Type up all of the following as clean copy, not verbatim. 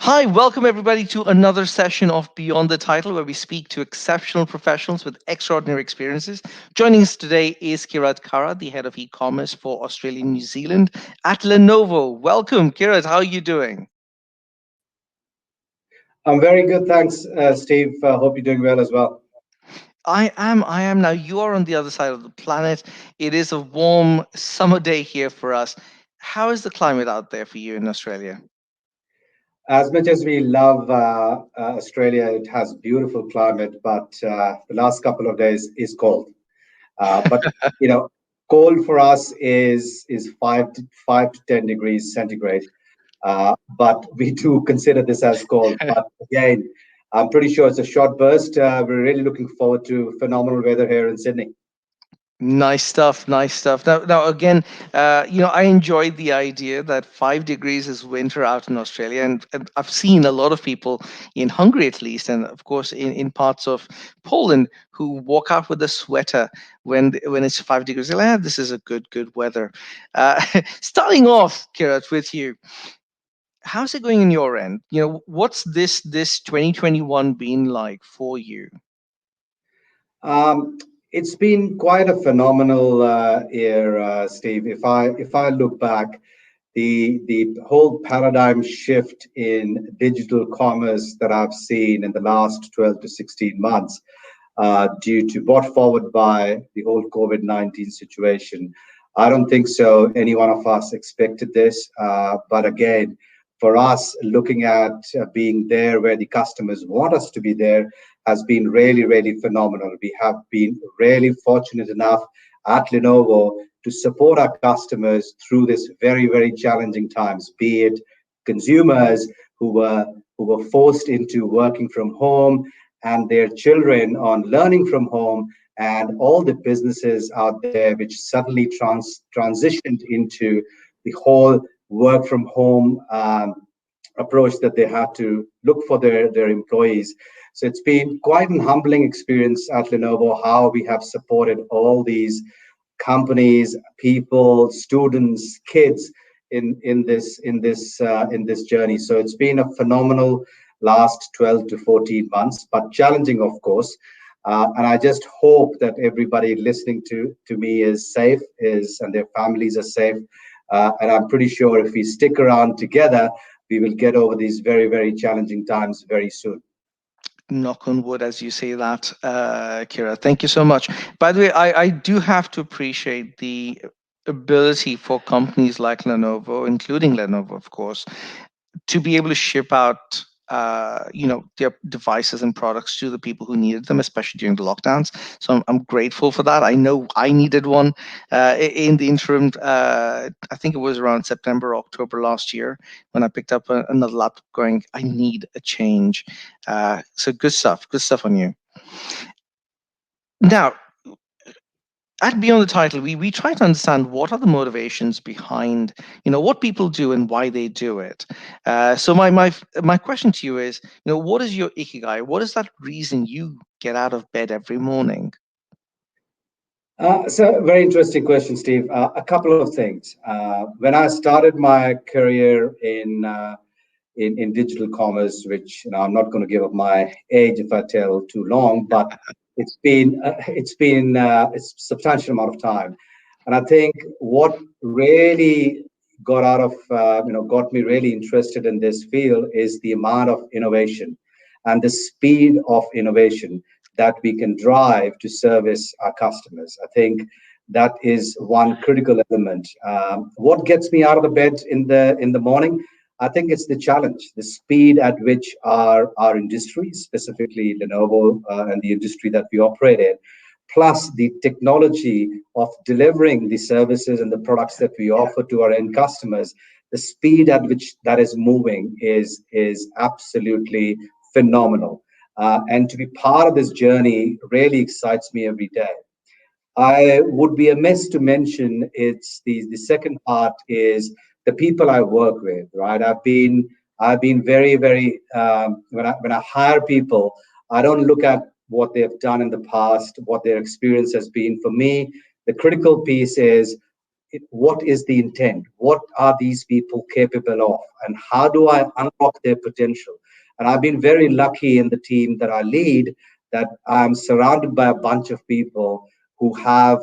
Hi, welcome everybody to another session of Beyond the Title, where we speak to exceptional professionals with extraordinary experiences. Joining us today is Kirat Khara, the head of e-commerce for Australia and New Zealand at Lenovo. Welcome, Kirat. How are you doing? I'm very good, thanks, Steve. Hope you're doing well as well. I am now. You are on the other side of the planet. It is a warm summer day here for us. How is the climate out there for you in Australia? As much as we love Australia, it has beautiful climate, but the last couple of days is cold. But you know, cold for us is 5 to 10 degrees centigrade. But we do consider this as cold. But again, I'm pretty sure it's a short burst. We're really looking forward to phenomenal weather here in Sydney. Nice stuff. Nice stuff. Now again, I enjoyed the idea that 5 degrees is winter out in Australia, and I've seen a lot of people in Hungary, at least, and of course in parts of Poland, who walk out with a sweater when it's 5 degrees. They're like, this is a good weather. Starting off, Kirat, with you, how's it going in your end? What's this 2021 been like for you? Um, it's been quite a phenomenal year, Steve. If I look back, the whole paradigm shift in digital commerce that I've seen in the last 12 to 16 months, due to brought forward by the whole COVID-19 situation. I don't think so. Any one of us expected this, but again, for us, looking at being there where the customers want us to be there has been really, really phenomenal. We have been really fortunate enough at Lenovo to support our customers through this very, very challenging times, be it consumers who were forced into working from home and their children on learning from home, and all the businesses out there which suddenly transitioned into the whole work from home approach that they had to look for their employees. So it's been quite an humbling experience at Lenovo how we have supported all these companies, people, students, kids in this journey. So it's been a phenomenal last 12 to 14 months, but challenging, of course. And I just hope that everybody listening to me is safe, is and their families are safe. And I'm pretty sure if we stick around together, we will get over these very, very challenging times very soon. Knock on wood, as you say that, Kira. Thank you so much. By the way, I do have to appreciate the ability for companies like Lenovo, including Lenovo, of course, to be able to ship out their devices and products to the people who needed them, especially during the lockdowns. So I'm grateful for that. I know I needed one in the interim. I think it was around September, October last year when I picked up another laptop going, I need a change. So good stuff on you. Now, at Beyond the Title, we try to understand what are the motivations behind what people do and why they do it. So my question to you is, what is your ikigai? What is that reason you get out of bed every morning? So, very interesting question, Steve. A couple of things. When I started my career in digital commerce, which I'm not going to give up my age if I tell too long, but it's substantial amount of time, and I think what really got me really interested in this field is the amount of innovation and the speed of innovation that we can drive to service our customers. I think that is one critical element. What gets me out of the bed in the morning? I think it's the challenge, the speed at which our industry, specifically Lenovo and the industry that we operate in, plus the technology of delivering the services and the products that we offer to our end customers, the speed at which that is moving is absolutely phenomenal. And to be part of this journey really excites me every day. I would be amiss to mention it's the second part is the people I work with, right? I've been very, very when I hire people, I don't look at what they've done in the past, what their experience has been. For me, the critical piece is what is the intent? What are these people capable of? And how do I unlock their potential? And I've been very lucky in the team that I lead, that I'm surrounded by a bunch of people who have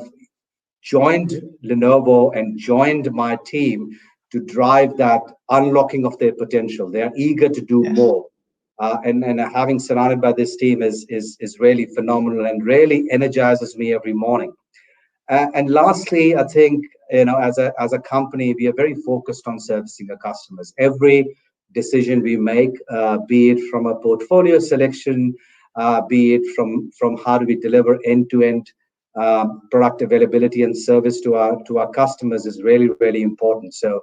joined Lenovo and joined my team to drive that unlocking of their potential. They are eager to do Yes. more. And having surrounded by this team is really phenomenal and really energizes me every morning. And lastly, I think, as a company, we are very focused on servicing our customers. Every decision we make, be it from a portfolio selection, be it from how do we deliver end-to-end product availability and service to our customers, is really really important. So,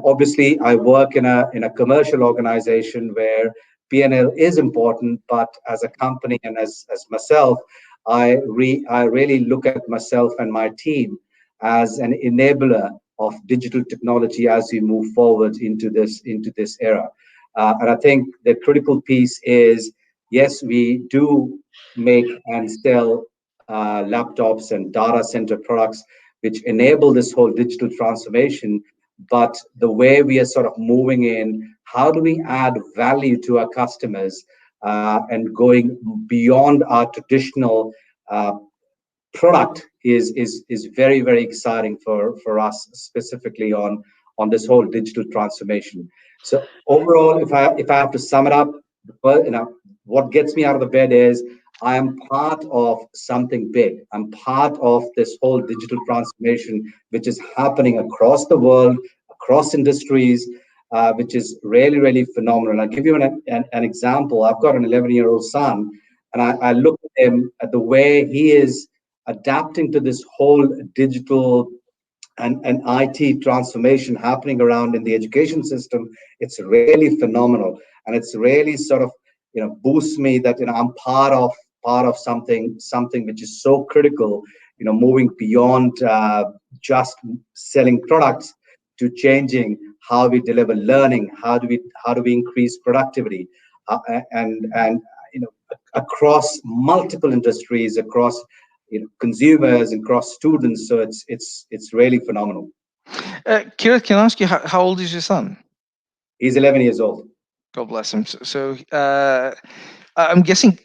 obviously, I work in a commercial organization where P&L is important, but as a company and as myself, I really look at myself and my team as an enabler of digital technology as we move forward into this era. And I think the critical piece is, yes, we do make and sell laptops and data center products which enable this whole digital transformation. But the way we are sort of moving in, how do we add value to our customers, and going beyond our traditional uh, product is very very exciting for us, specifically on this whole digital transformation. So overall, if I have to sum it up, well, what gets me out of the bed is I am part of something big. I'm part of this whole digital transformation which is happening across the world, across industries, which is really really phenomenal. I'll give you an example. I've got an 11-year-old son, and I look at him, at the way he is adapting to this whole digital and IT transformation happening around in the education system. It's really phenomenal, and it's really sort of boosts me that I'm part of something which is so critical. Moving beyond just selling products to changing how we deliver learning, how do we increase productivity, and across multiple industries, across consumers, across students. So it's really phenomenal. Kirat, can I ask you how old is your son? He's 11 years old. God bless him. So, I'm guessing,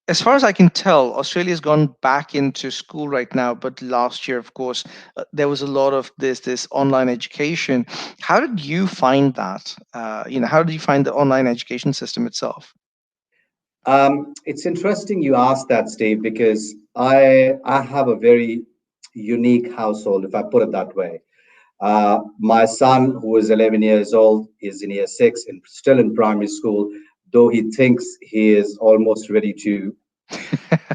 as far as I can tell, Australia's gone back into school right now. But last year, of course, there was a lot of this online education. How did you find that? How did you find the online education system itself? It's interesting you asked that, Steve, because I have a very unique household, if I put it that way. My son, who is 11 years old, is in year six and still in primary school, though he thinks he is almost ready to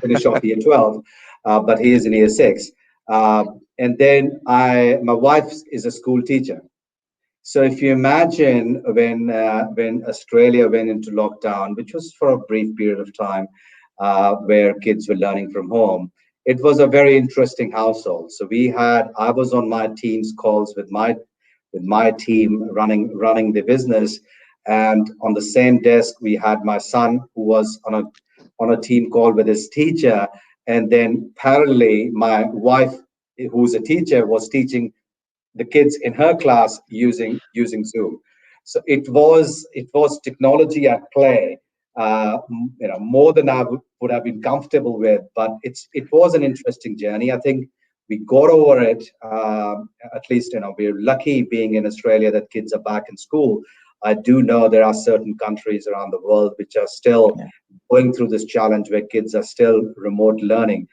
finish off year 12, but he is in year six. And then my wife is a school teacher. So if you imagine when Australia went into lockdown, which was for a brief period of time, where kids were learning from home, it was a very interesting household. So I was on my team's calls with my team running the business, and on the same desk we had my son who was on a team call with his teacher, and then parallelly my wife, who's a teacher, was teaching the kids in her class using Zoom. So it was technology at play, more than I would have been comfortable with. But it was an interesting journey. I think we got over it. At least we're lucky being in Australia that kids are back in school. I do know there are certain countries around the world which are still Yeah. going through this challenge where kids are still remote learning.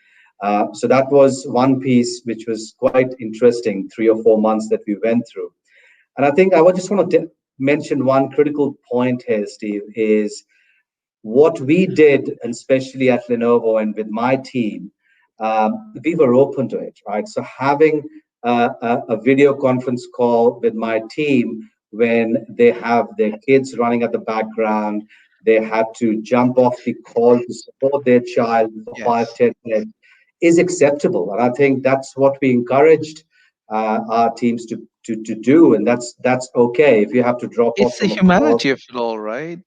So that was one piece which was quite interesting, 3 or 4 months that we went through. And I think I would just want to mention one critical point here, Steve, is what we did, and especially at Lenovo and with my team, we were open to it, right? So having a video conference call with my team when they have their kids running at the background, they had to jump off the call to support their child for five, Yes. 10 minutes, is acceptable. And I think that's what we encouraged our teams to do, and that's okay if you have to drop off It's the from a call. humanity of it all, right?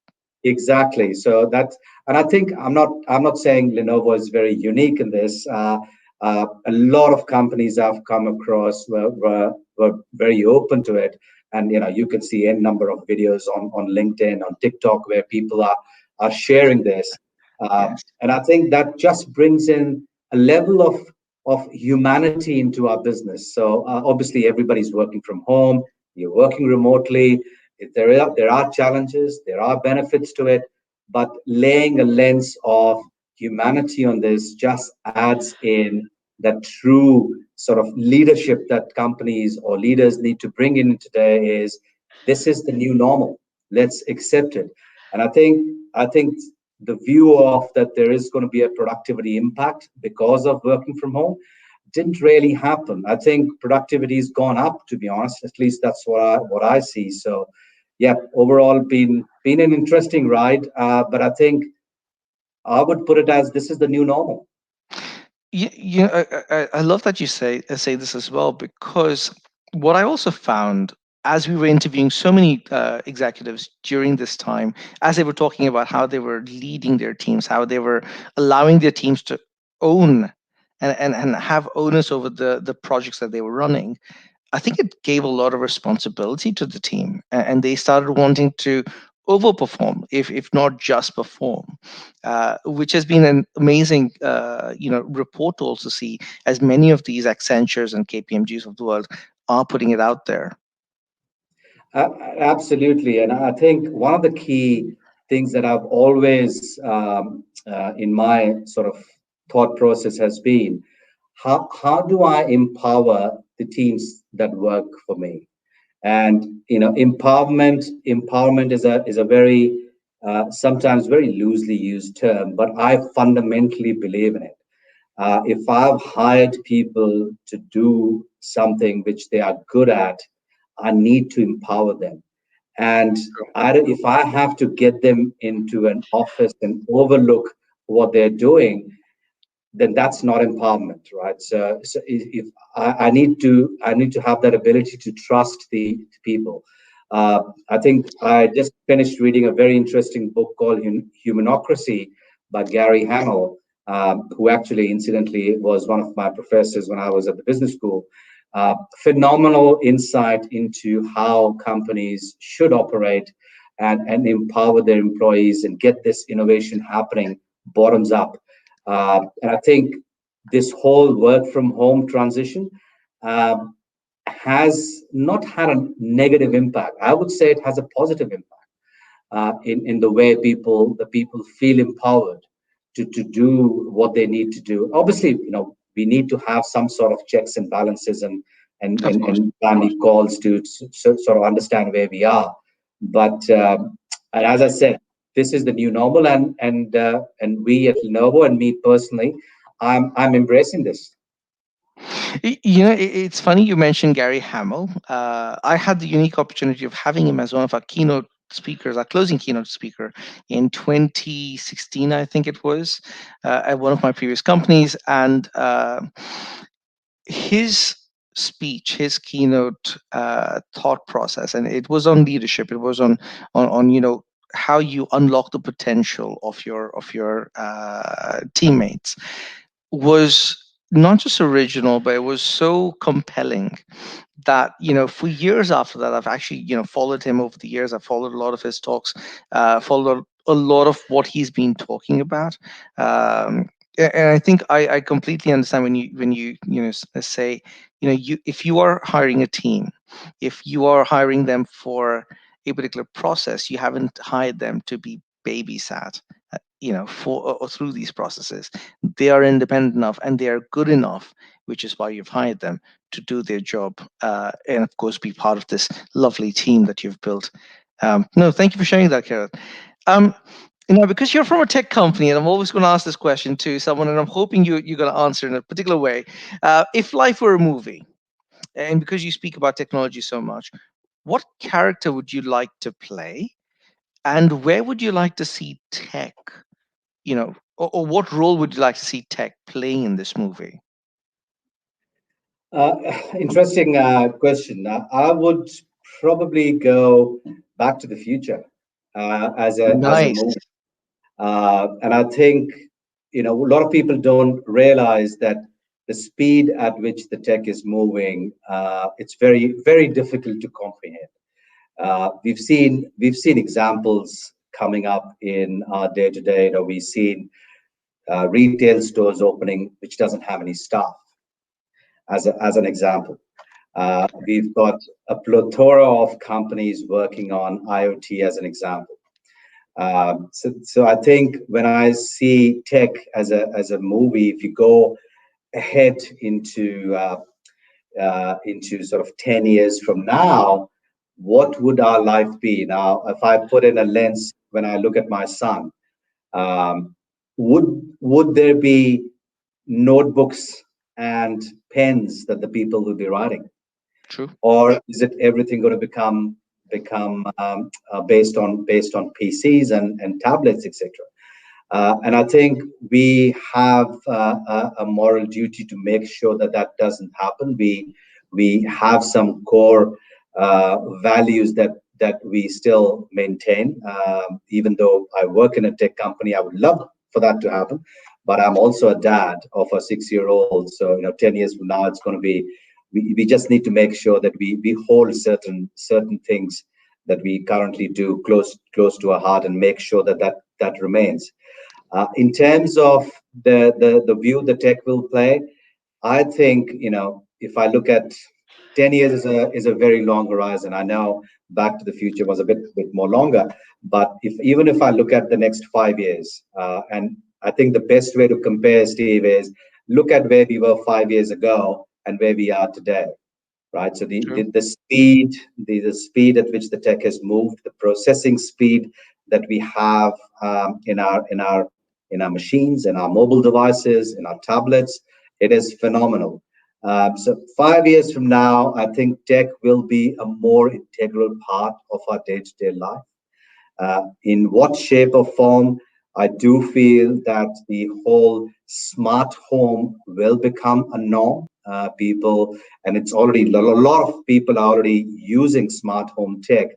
Exactly. So that's, and I think I'm not saying Lenovo is very unique in this. A lot of companies I've come across were very open to it, and you can see a number of videos on LinkedIn, on TikTok, where people are sharing this, Yes. and I think that just brings in a level of humanity into our business. So obviously, everybody's working from home, you're working remotely. There are challenges, there are benefits to it, but laying a lens of humanity on this just adds in that true sort of leadership that companies or leaders need to bring in today. Is this is the new normal, let's accept it. And I think the view of that there is going to be a productivity impact because of working from home didn't really happen. I think productivity's gone up, to be honest. At least that's what I see. So yeah, overall been an interesting ride, but I think I would put it as this is the new normal. I love that you say this as well, because what I also found as we were interviewing so many executives during this time, as they were talking about how they were leading their teams, how they were allowing their teams to own and have owners over the projects that they were running, I think it gave a lot of responsibility to the team, and they started wanting to overperform, if not just perform, which has been an amazing, report to also see, as many of these Accentures and KPMGs of the world are putting it out there. Absolutely. And I think one of the key things that I've always, in my sort of thought process, has been how do I empower the teams that work for me? And empowerment is a very sometimes very loosely used term, but I fundamentally believe in it. If I've hired people to do something which they are good at, I need to empower them. And if I have to get them into an office and overlook what they're doing, then that's not empowerment, right? So if I need to have that ability to trust the people. I think I just finished reading a very interesting book called Humanocracy by Gary Hamel, who actually, incidentally, was one of my professors when I was at the business school. Phenomenal insight into how companies should operate and empower their employees and get this innovation happening bottoms up. And I think this whole work from home transition uh, has not had a negative impact. I would say it has a positive impact in the way the people feel empowered to do what they need to do. Obviously, we need to have some sort of checks and balances and Of and, course. and family calls to sort of understand where we are. But and as I said, this is the new normal, and we at Lenovo and me personally, I'm embracing this. It's funny you mentioned Gary Hamel. I had the unique opportunity of having him as one of our keynote speakers, our closing keynote speaker, in 2016, I think it was, at one of my previous companies. And his speech, his keynote thought process, and it was on leadership. It was on how you unlock the potential of your teammates, was not just original, but it was so compelling that, for years after that, I've actually, followed him over the years. I've followed a lot of his talks, followed a lot of what he's been talking about. And I think I completely understand when you say, if you are hiring a team, if you are hiring them for a particular process, you haven't hired them to be babysat, for or through these processes. They are independent enough and they are good enough, which is why you've hired them to do their job, and of course be part of this lovely team that you've built. No, thank you for sharing that, Kirat. Um, because you're from a tech company, and I'm always going to ask this question to someone, and I'm hoping you're going to answer in a particular way. If life were a movie, and because you speak about technology so much, what character would you like to play, and where would you like to see tech? Or what role would you like to see tech playing in this movie? Uh, Interesting question. I would probably go Back to the Future as a Nice. movie. And I think a lot of people don't realize that the speed at which the tech is moving, it's very, very difficult to comprehend. We've seen examples coming up in our day to day. We've seen retail stores opening which doesn't have any staff, as an example. We've got a plethora of companies working on IoT as an example. So I think when I see tech as a movie, if you go ahead into sort of 10 years from now, what would our life be? Now, if I put in a lens when I look at my son, um, would there be notebooks and pens that the people will be writing, True. or is it everything going to become based on PCs and tablets, etc.? And I think we have a moral duty to make sure that that doesn't happen. We have some core values that we still maintain. Even though I work in a tech company, I would love for that to happen. But I'm also a dad of a 6-year-old. So 10 years from now, it's going to be. We just need to make sure that we hold certain things that we currently do close to our heart and make sure that remains. In terms of the view the tech will play, I think if I look at 10 years is a very long horizon. I know Back to the Future was a bit more longer, but even if I look at the next 5 years, and I think the best way to compare, Steve, is look at where we were 5 years ago and where we are today, right? So True. the speed at which the tech has moved, the processing speed that we have in our machines, in our mobile devices, in our tablets, it is phenomenal. So 5 years from now, I think tech will be a more integral part of our day-to-day life. In what shape or form, I do feel that the whole smart home will become a norm. People, and it's already a lot of people are already using smart home tech,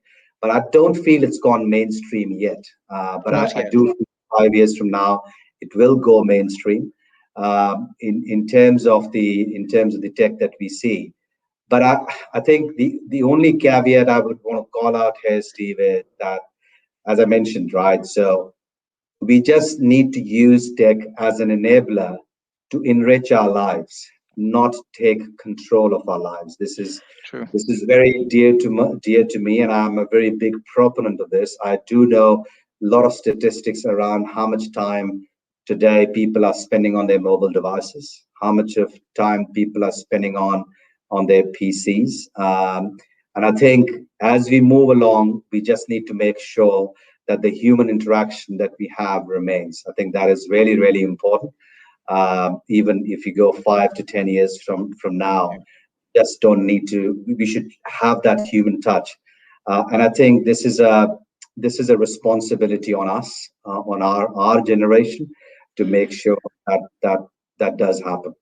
but I don't feel it's gone mainstream yet. But I, Not I yet. do feel 5 years from now, it will go mainstream in terms of the tech that we see. But I think the only caveat I would want to call out here, Steve, is that, as I mentioned, right? So we just need to use tech as an enabler to enrich our lives, not take control of our lives. This is True. this is very dear to me, and I'm a very big proponent of this. I do know a lot of statistics around how much time today people are spending on their mobile devices, how much of time people are spending on their PCs. And I think as we move along, we just need to make sure that the human interaction that we have remains. I think that is really, really important. Even if you go 5 to 10 years from now, just don't need to. We should have that human touch, and I think this is a responsibility on us, on our generation, to make sure that does happen.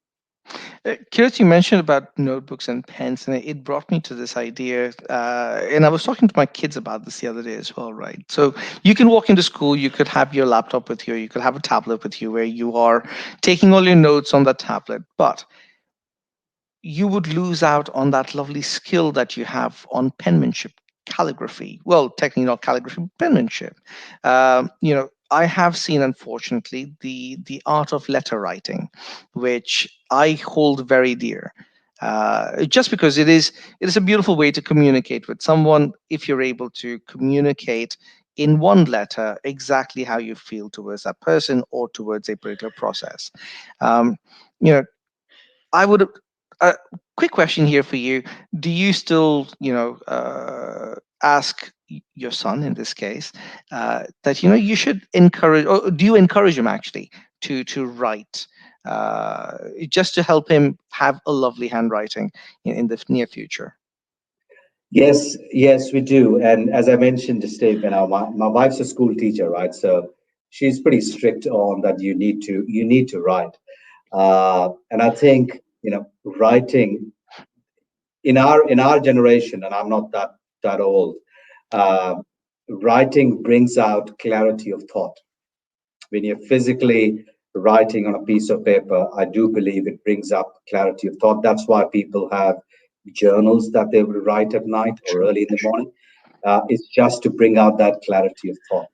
Kirat, you mentioned about notebooks and pens, and it brought me to this idea. And I was talking to my kids about this the other day as well, right? So you can walk into school, you could have your laptop with you, you could have a tablet with you where you are taking all your notes on that tablet, but you would lose out on that lovely skill that you have on penmanship, calligraphy. Well, technically not calligraphy, but penmanship. I have seen, unfortunately, the art of letter writing, which I hold very dear. Just because it is a beautiful way to communicate with someone if you're able to communicate in one letter exactly how you feel towards that person or towards a particular process. Um, you know, I would. A quick question here for you: do you still, ask your son in this case that you should encourage, or do you encourage him actually to write, just to help him have a lovely handwriting in the near future? Yes, yes, we do. And as I mentioned, Steve, my wife's a school teacher, right? So she's pretty strict on that. You need to write, and I think writing in our generation, and I'm not that old. Uh, Writing brings out clarity of thought when you're physically writing on a piece of paper, I do believe it brings up clarity of thought. That's why people have journals that they will write at night or True. early in the morning. It's just to bring out that clarity of thought.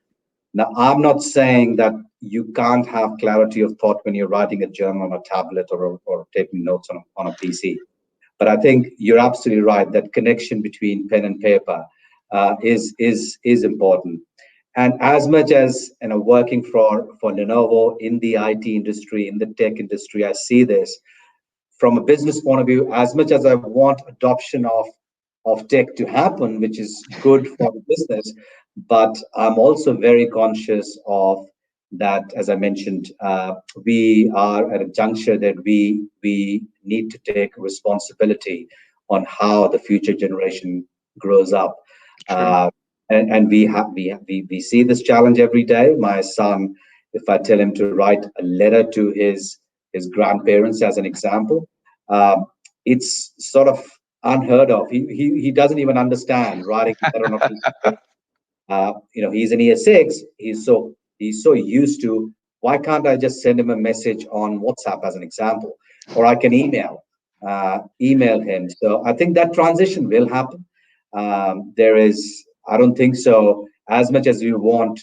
Now, I'm not saying that you can't have clarity of thought when you're writing a journal on a tablet or taking notes on a PC. But I think you're absolutely right that connection between pen and paper is important. And as much as working for Lenovo in the IT industry, in the tech industry, I see this from a business point of view. As much as I want adoption of tech to happen, which is good for the business, but I'm also very conscious of that. As I mentioned, we are at a juncture that we need to take responsibility on how the future generation grows up. True. Uh, and we see this challenge every day. My son, if I tell him to write a letter to his grandparents, as an example, um, it's sort of unheard of. He doesn't even understand writing a letter on a piece of paper. He's in year six. He's so used to, why can't I just send him a message on WhatsApp, as an example, or I can email him. So I think that transition will happen. There is, I don't think so. As much as we won't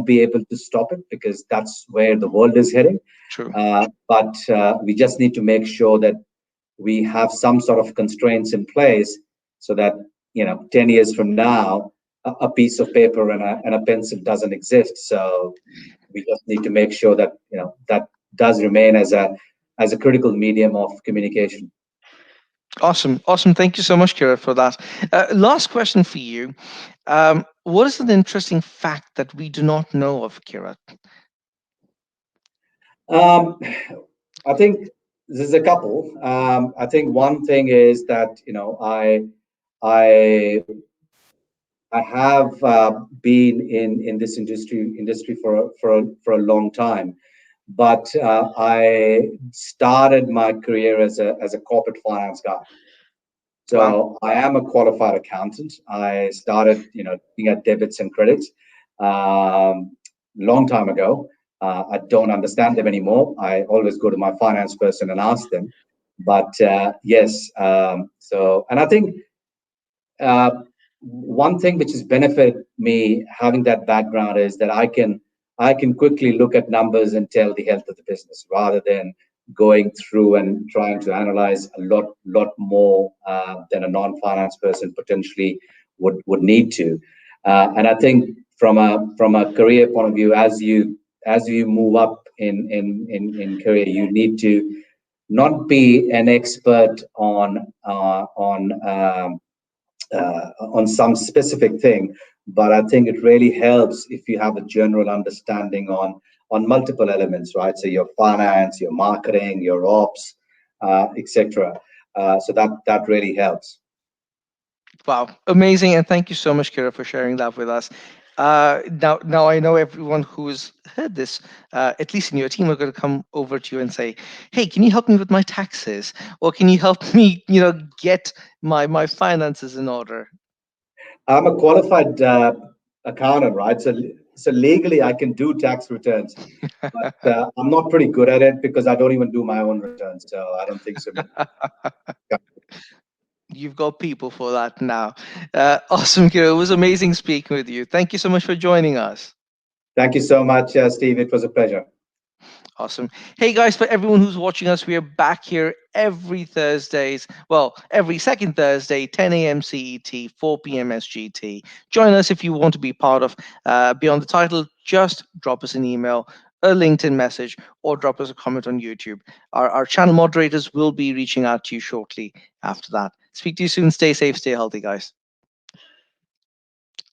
be able to stop it, because that's where the world is heading. True. But we just need to make sure that we have some sort of constraints in place, so that 10 years from now, a piece of paper and a pencil doesn't exist. So we just need to make sure that that does remain as a critical medium of communication. Awesome. Awesome. Thank you so much, Kira, for that. Last question for you. What is an interesting fact that we do not know of, Kira? um, I think there's a couple. I think one thing is that I I have been in this industry for a long time, but I started my career as a corporate finance guy. Wow. So I am a qualified accountant. I started, looking at debits and credits long time ago. I don't understand them anymore. I always go to my finance person and ask them. But yes, and I think uh, one thing which has benefited me having that background is that I can quickly look at numbers and tell the health of the business, rather than going through and trying to analyze a lot more than a non-finance person potentially would need to. And I think from a career point of view, as you move up in career, you need to not be an expert on some specific thing, but I think it really helps if you have a general understanding on multiple elements, right? So your finance, your marketing, your ops, etc. So that really helps. Wow, amazing, and thank you so much, Kira, for sharing that with us. Now I know everyone who's heard this, at least in your team, are going to come over to you and say, "Hey, can you help me with my taxes, or can you help me, get my finances in order?" I'm a qualified accountant, right? So legally I can do tax returns, but I'm not pretty good at it because I don't even do my own returns. So I don't think so. You've got people for that now. Awesome, Kira. It was amazing speaking with you. Thank you so much for joining us. Thank you so much, Steve. It was a pleasure. Awesome. Hey guys, for everyone who's watching us, we are back here every Thursdays. Well, every second Thursday, 10 a.m. CET, 4 p.m. SGT. Join us if you want to be part of Beyond the Title. Just drop us an email, a LinkedIn message, or drop us a comment on YouTube. Our channel moderators will be reaching out to you shortly after that. Speak to you soon. Stay safe, stay healthy, guys.